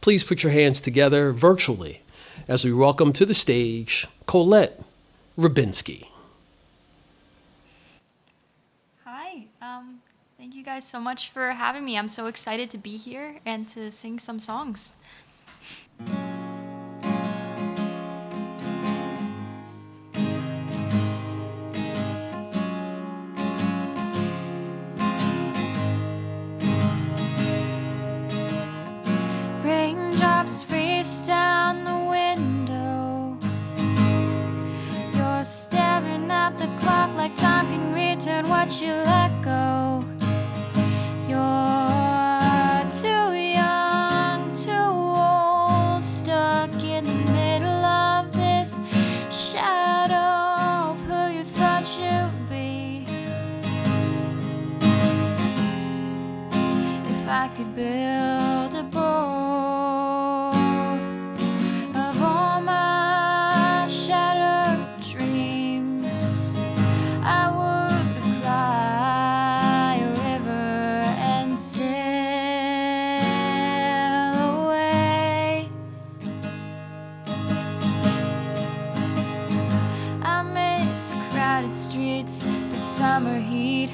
Please put your hands together virtually as we welcome to the stage Colette Rybinski. Hi, thank you guys so much for having me. I'm so excited to be here and to sing some songs. Raindrops freeze down the window. You're staring at the clock like time can return what you let go. You're too young, too old, stuck in the middle of this shadow of who you thought you'd be. If I could build a boat of all my shattered dreams, I would cry a river and sail away. I miss crowded streets, the summer heat,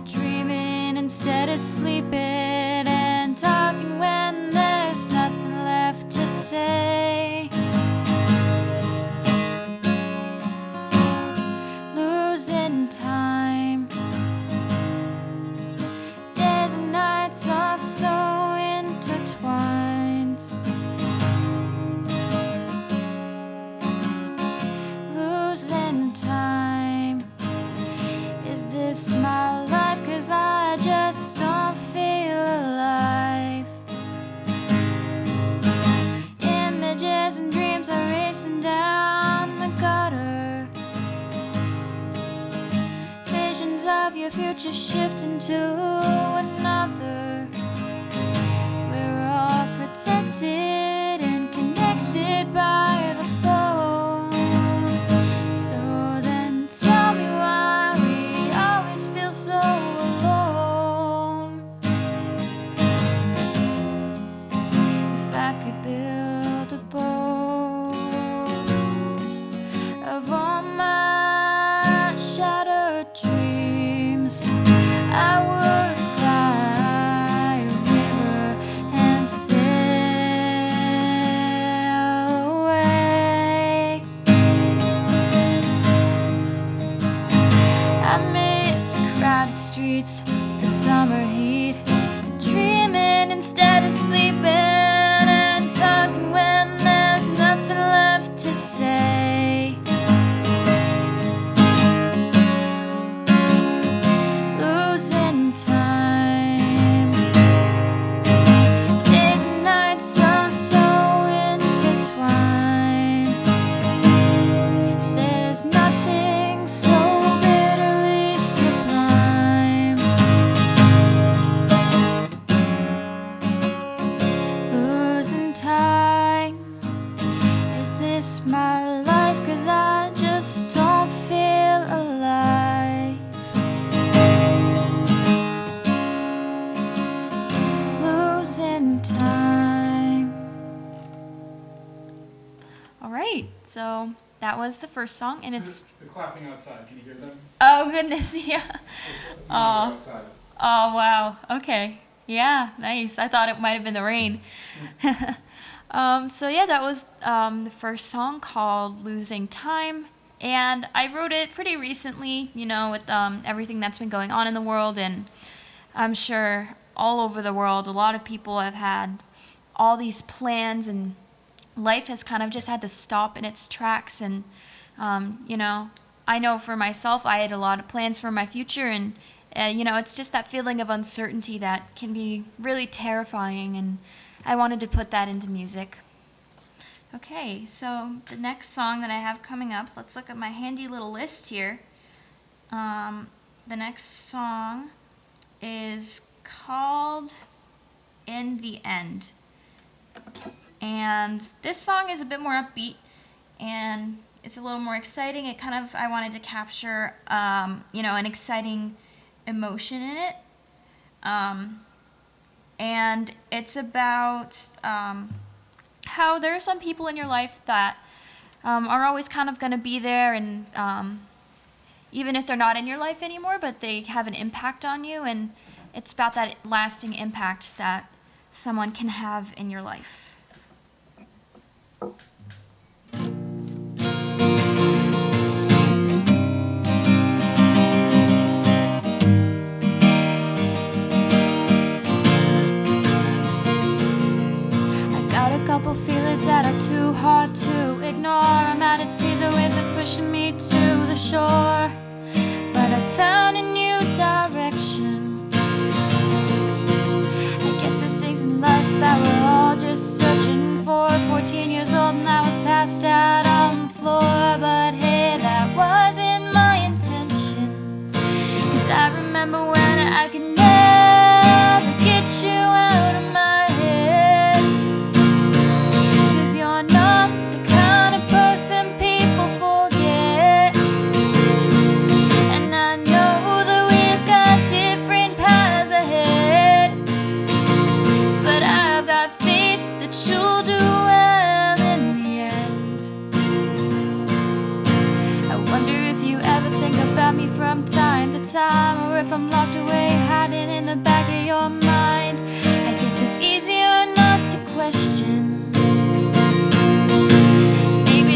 dreaming instead of sleeping, and talking when there's nothing left to say. Losing time, days and nights are so intertwined. Losing time, is this my life? 'Cause I just don't feel alive. Images and dreams are racing down the gutter. Visions of your future shift into another. We're all protected and connected by the phone. So then tell me why we always feel so alone. If I could build a boat of all my shattered dreams, I would cry a river and sail away. I miss crowded streets, the summer heat, dreaming instead of sleeping, and talking when there's nothing left to say. Losing time, days and nights are so intertwined. There's nothing so bitterly sublime. Losing time, is this my life? 'Cause I just don't feel alive. Losing time. All right, so that was the first song, and it's The clapping outside, can you hear them? oh goodness, yeah. Oh. Outside. Oh wow. Okay. Yeah. Nice. I thought it might have been the rain. So yeah, that was the first song called "Losing Time," and I wrote it pretty recently. You know, with everything that's been going on in the world, and I'm sure all over the world, a lot of people have had all these plans, and life has kind of just had to stop in its tracks. And you know, I know for myself, I had a lot of plans for my future, and you know, it's just that feeling of uncertainty that can be really terrifying, and I wanted to put that into music. Okay, so the next song that I have coming up, let's look at my handy little list here. The next song is called "In the End." And this song is a bit more upbeat, and it's a little more exciting. It kind of, I wanted to capture, you know, an exciting emotion in it. And it's about how there are some people in your life that are always kind of going to be there, and even if they're not in your life anymore, but they have an impact on you, and it's about that lasting impact that someone can have in your life. Couple feelings that are too hard to ignore. I'm out at sea, the waves are pushing me to the shore, but I found a new direction. I guess there's things in life that we're all just searching for. 14 years old and I was passed out on the floor, but hey, that wasn't my intention. 'Cause I remember when I could never get you out of my head. Not the kind of person people forget. And I know that we've got different paths ahead, but I've got faith that you'll do well in the end. I wonder if you ever think about me from time to time, or if I'm locked away hiding in the back of your mind. I guess it's easier not to question.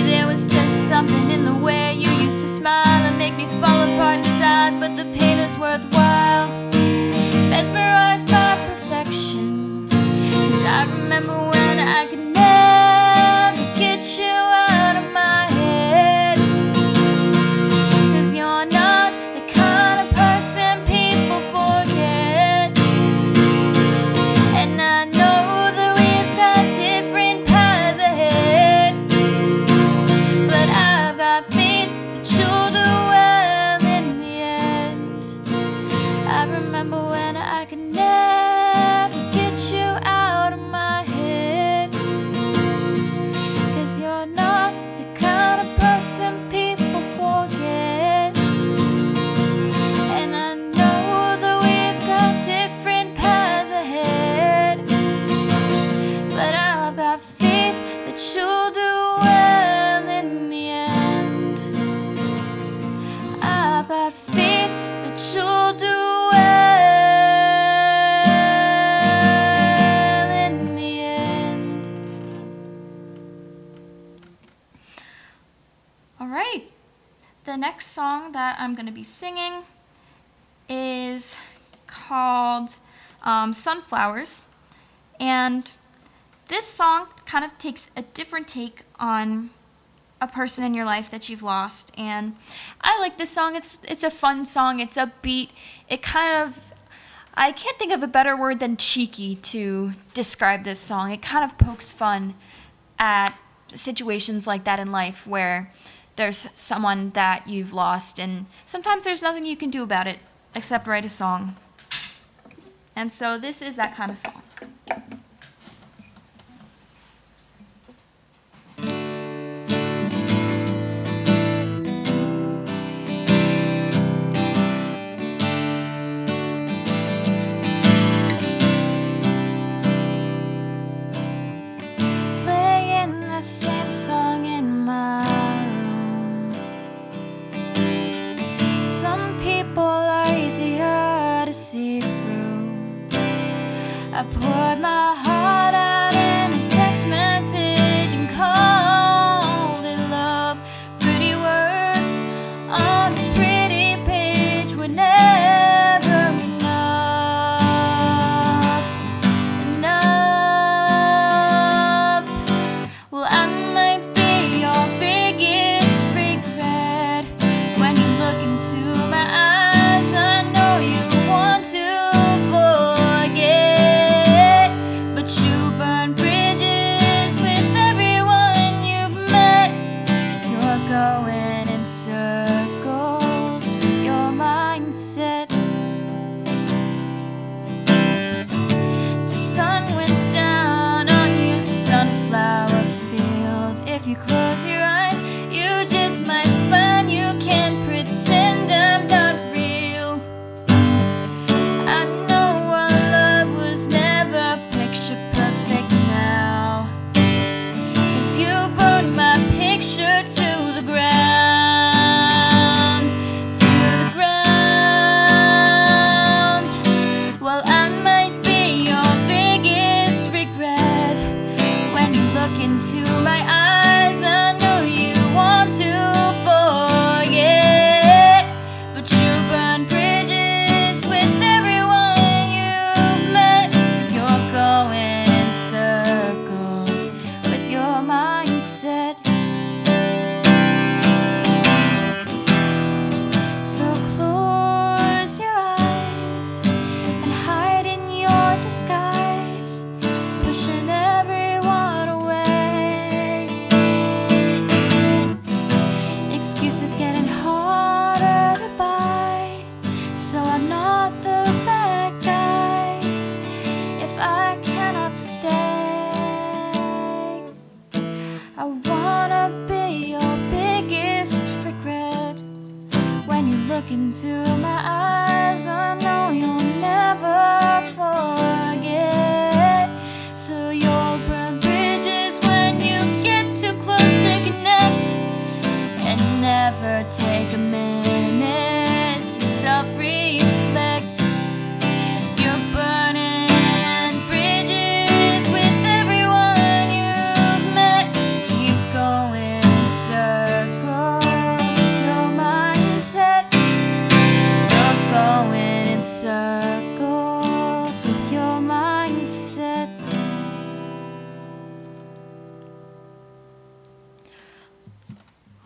There was just something in the way you used to smile and make me fall apart inside, but the pain is worthwhile, mesmerized by perfection. 'Cause I remember when I could never get you out of my head. 'Cause you're not the kind of person people forget. And I know that we've got different paths ahead, but I've got faith that you'll do well in the end. I remember when I could never get you out of my head. 'Cause you're not the kind of person people forget. And I know that we've got different paths ahead, but I've got faith that you'll do well in the end. I've got faith that you'll do well in the end. All right. The next song that I'm going to be singing is called Sunflowers. And this song kind of takes a different take on a person in your life that you've lost, and I like this song. It's a fun song. It's upbeat. It kind of, I can't think of a better word than cheeky to describe this song. It kind of pokes fun at situations like that in life where there's someone that you've lost, and sometimes there's nothing you can do about it except write a song. And so this is that kind of song. Playing the same song in my room. Some people are easier to see through. I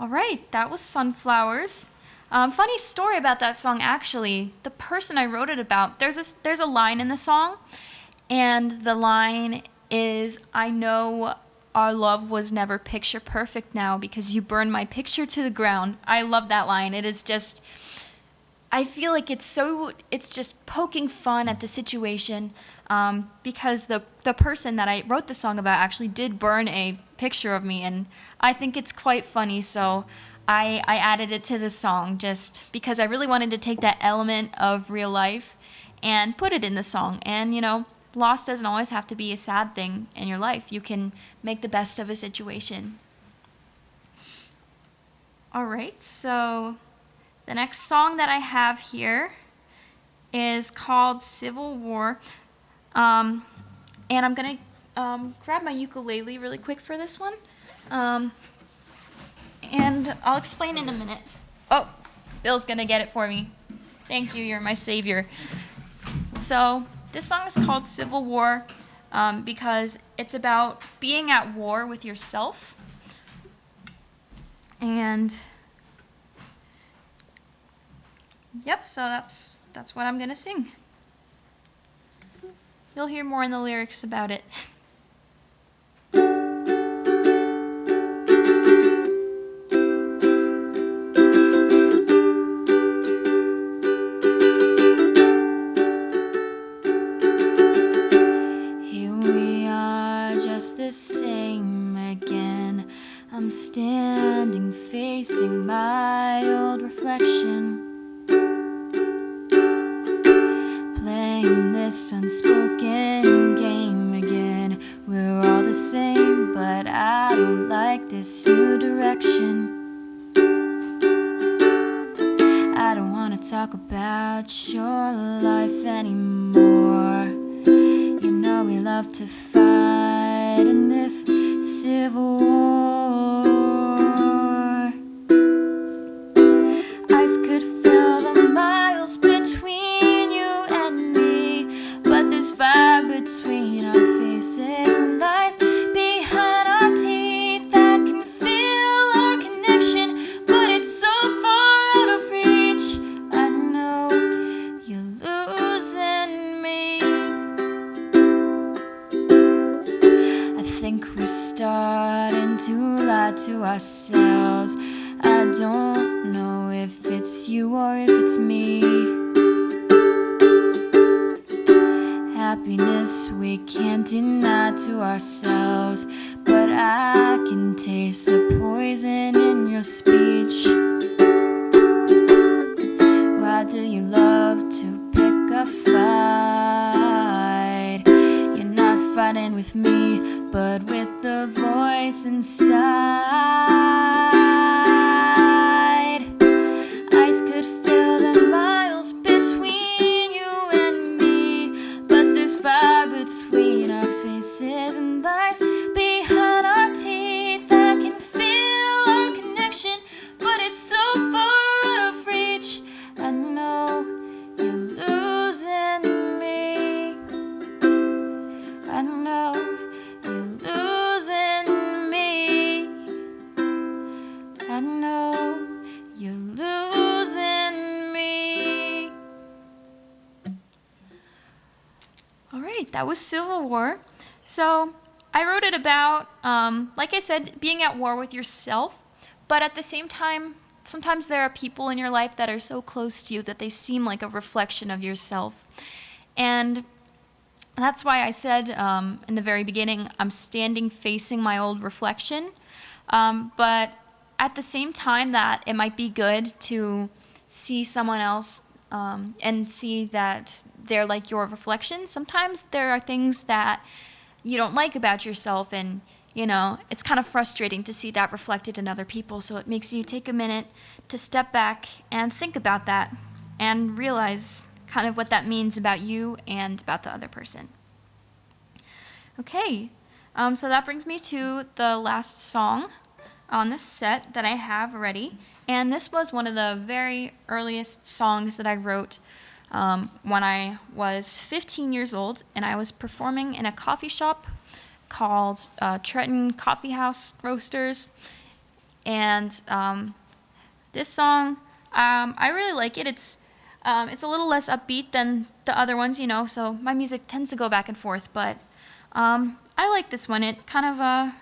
All right, that was Sunflowers. Funny story about that song, actually. The person I wrote it about, there's a line in the song, and the line is, I know our love was never picture perfect now because you burned my picture to the ground. I love that line. It is just, I feel like it's just poking fun at the situation, because the person that I wrote the song about actually did burn a picture of me, and I think it's quite funny, so I added it to the song just because I really wanted to take that element of real life and put it in the song. And, loss doesn't always have to be a sad thing in your life. You can make the best of a situation. All right, so the next song that I have here is called Civil War. And I'm going to grab my ukulele really quick for this one. And I'll explain in a minute. Oh, Bill's going to get it for me. Thank you, you're my savior. So this song is called Civil War because it's about being at war with yourself. And yep, so that's what I'm going to sing. You'll hear more in the lyrics about it. The same again. I'm standing facing my old reflection, playing this unspoken game again. We're all the same, but I don't like this new direction. I don't want to talk about your life anymore. You know we love to fight in this civil war. Ice could fill the miles between you and me, but there's fire between our faces and lies behind our teeth. I can feel our connection, but it's so far out of reach. I know you're losing me. I think we're starting to lie to ourselves. I don't know if it's you or if it's me. Happiness we can't deny to ourselves, but I can taste the poison in your speech. Why do you love to pick a fight? You're not fighting with me, but with the voice inside. Ice could fill the miles between you and me, but there's fire between our faces and lies behind our teeth. I can feel our connection, but it's so far out of reach. I know you're losing me. I know you're losing me. I know you're losing me. All right, that was Civil War. So I wrote it about, like I said, being at war with yourself, but at the same time, sometimes there are people in your life that are so close to you that they seem like a reflection of yourself. And that's why I said in the very beginning, I'm standing facing my old reflection. But at the same time that it might be good to see someone else and see that they're like your reflection, sometimes there are things that you don't like about yourself, and it's kind of frustrating to see that reflected in other people. So it makes you take a minute to step back and think about that and realize kind of what that means about you and about the other person. Okay, so that brings me to the last song on this set that I have ready. And this was one of the very earliest songs that I wrote when I was 15 years old, and I was performing in a coffee shop called Trenton Coffee House Roasters. And this song, I really like it. It's a little less upbeat than the other ones, so my music tends to go back and forth, but I like this one. It kind of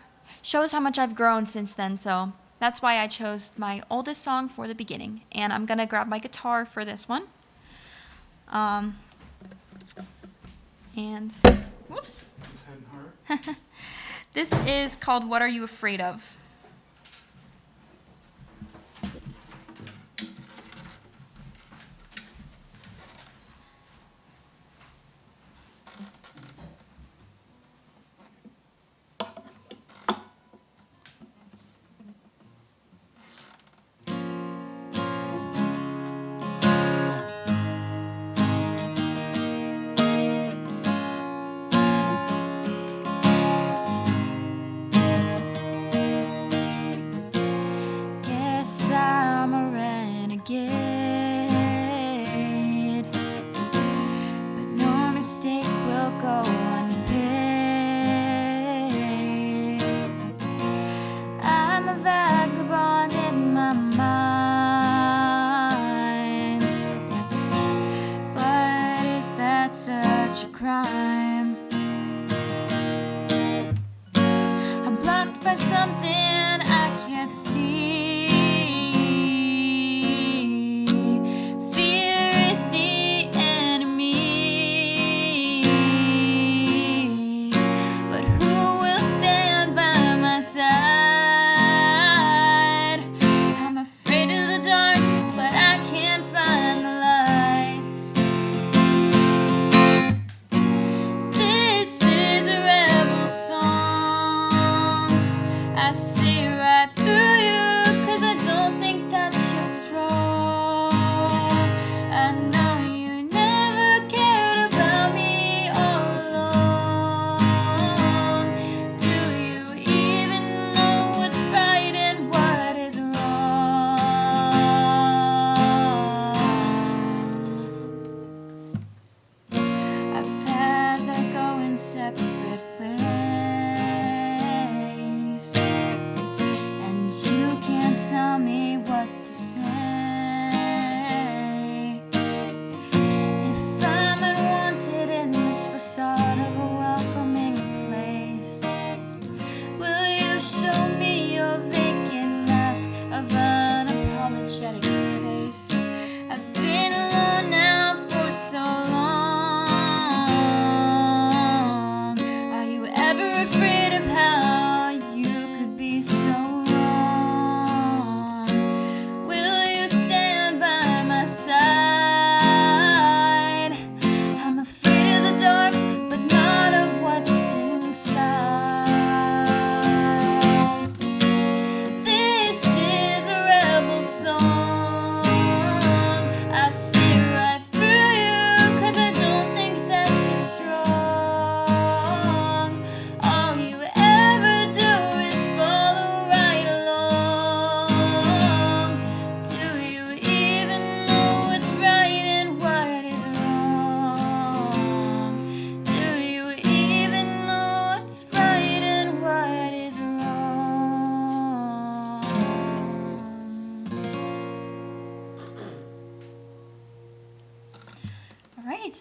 shows how much I've grown since then, so that's why I chose my oldest song for the beginning. And I'm going to grab my guitar for this one. And, whoops. Is this head and heart? This is called What Are You Afraid Of?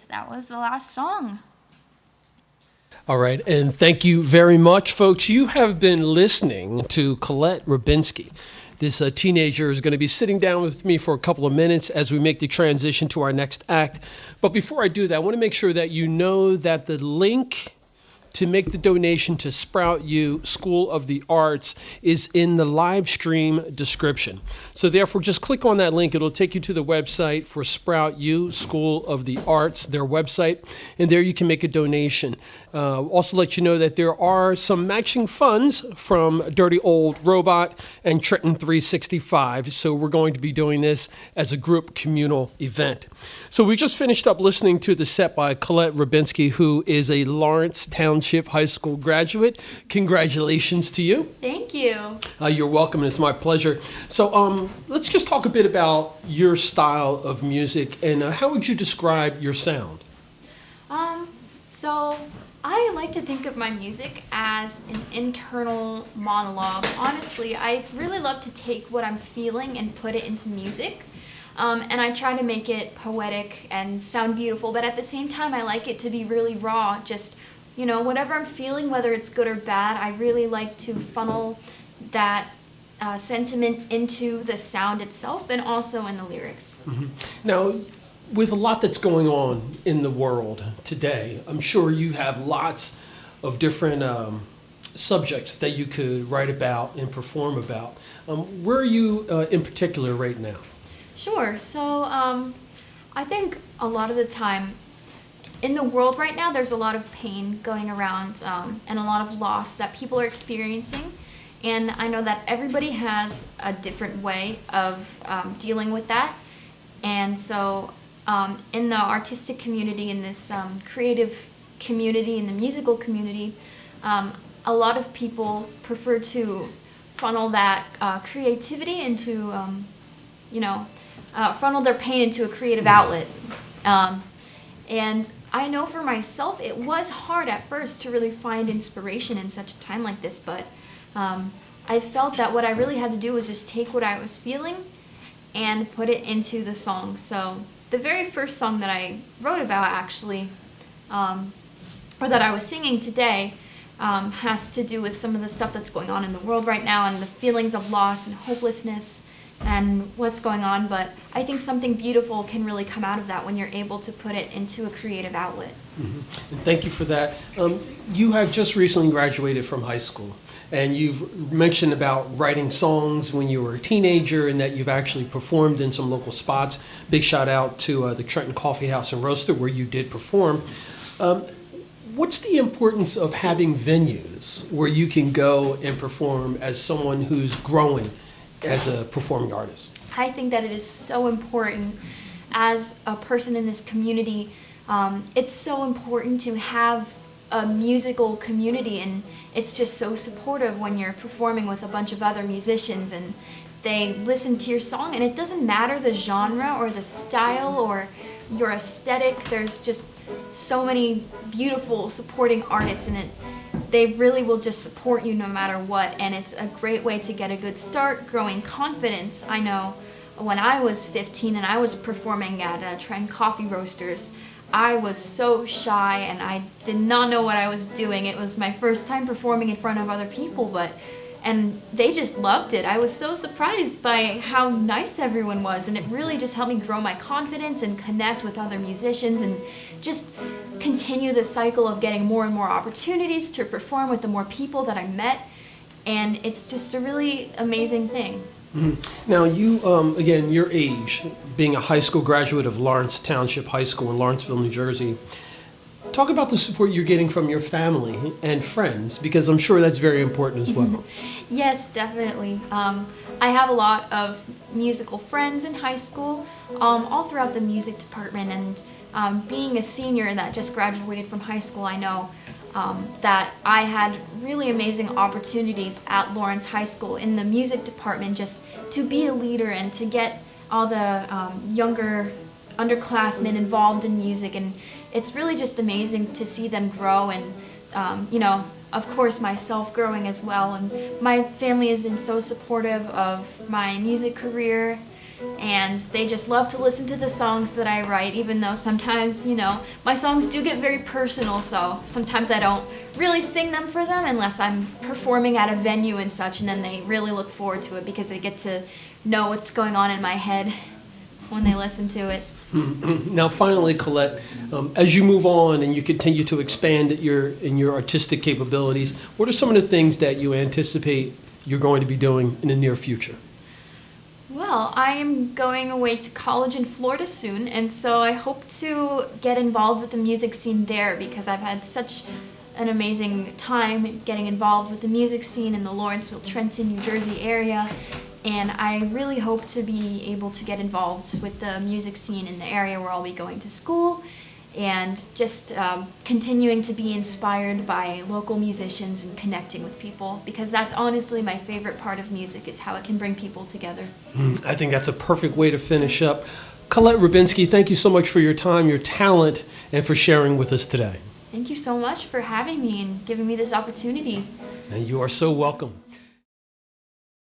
That was the last song. All right, and thank you very much, folks. You have been listening to Colette Rybinski. This teenager is going to be sitting down with me for a couple of minutes as we make the transition to our next act. But before I do that, I want to make sure that you know that the link to make the donation to Sprout U School of the Arts is in the live stream description. So therefore, just click on that link. It'll take you to the website for Sprout U School of the Arts, their website, and there you can make a donation. Also let you know that there are some matching funds from Dirty Old Robot and Trenton 365. So we're going to be doing this as a group communal event. So we just finished up listening to the set by Colette Rybinski, who is a Lawrence Township High School graduate. Congratulations to you. Thank you. You're welcome, and it's my pleasure. So let's just talk a bit about your style of music, and how would you describe your sound? So I like to think of my music as an internal monologue. Honestly, I really love to take what I'm feeling and put it into music. And I try to make it poetic and sound beautiful, but at the same time, I like it to be really raw. Just, whatever I'm feeling, whether it's good or bad, I really like to funnel that sentiment into the sound itself and also in the lyrics. Now, with a lot that's going on in the world today, I'm sure you have lots of different subjects that you could write about and perform about. Where are you in particular right now? Sure. So I think a lot of the time in the world right now, there's a lot of pain going around and a lot of loss that people are experiencing. And I know that everybody has a different way of dealing with that. And so in the artistic community, in this creative community, in the musical community, a lot of people prefer to funnel that creativity into, funnel their pain into a creative outlet. And I know for myself, it was hard at first to really find inspiration in such a time like this, but I felt that what I really had to do was just take what I was feeling and put it into the song. So the very first song that I wrote about, actually, or that I was singing today, has to do with some of the stuff that's going on in the world right now and the feelings of loss and hopelessness and what's going on. But I think something beautiful can really come out of that when you're able to put it into a creative outlet. And thank you for that. You have just recently graduated from high school, and you've mentioned about writing songs when you were a teenager and that you've actually performed in some local spots. Big shout out to the Trenton Coffee House and Roaster where you did perform. What's the importance of having venues where you can go and perform as someone who's growing as a performing artist? I think that it is so important as a person in this community. It's so important to have a musical community, and it's just so supportive when you're performing with a bunch of other musicians and they listen to your song, and it doesn't matter the genre or the style or your aesthetic. There's just so many beautiful supporting artists in it. They really will just support you no matter what, and it's a great way to get a good start, growing confidence. I know when I was 15 and I was performing at Trenton Coffee Roasters, I was so shy and I did not know what I was doing. It was my first time performing in front of other people, and they just loved it. I was so surprised by how nice everyone was, and it really just helped me grow my confidence and connect with other musicians and just continue the cycle of getting more and more opportunities to perform with the more people that I met, and it's just a really amazing thing. Now, you, again, your age, being a high school graduate of Lawrence Township High School in Lawrenceville, New Jersey, talk about the support you're getting from your family and friends, because I'm sure that's very important as well. Yes, definitely. I have a lot of musical friends in high school, all throughout the music department, and being a senior that just graduated from high school, I know that I had really amazing opportunities at Lawrence High School in the music department, just to be a leader and to get all the younger underclassmen involved in music, and it's really just amazing to see them grow, and of course myself growing as well. And my family has been so supportive of my music career, and they just love to listen to the songs that I write, even though sometimes, my songs do get very personal, so sometimes I don't really sing them for them unless I'm performing at a venue and such, and then they really look forward to it because they get to know what's going on in my head when they listen to it. Now, finally, Colette, as you move on and you continue to expand in your artistic capabilities, what are some of the things that you anticipate you're going to be doing in the near future? Well, I am going away to college in Florida soon, and so I hope to get involved with the music scene there because I've had such an amazing time getting involved with the music scene in the Lawrenceville, Trenton, New Jersey area. And I really hope to be able to get involved with the music scene in the area where I'll be going to school, and just continuing to be inspired by local musicians and connecting with people, because that's honestly my favorite part of music, is how it can bring people together. I think that's a perfect way to finish up. Colette Rybinski, thank you so much for your time, your talent, and for sharing with us today. Thank you so much for having me and giving me this opportunity. And you are so welcome.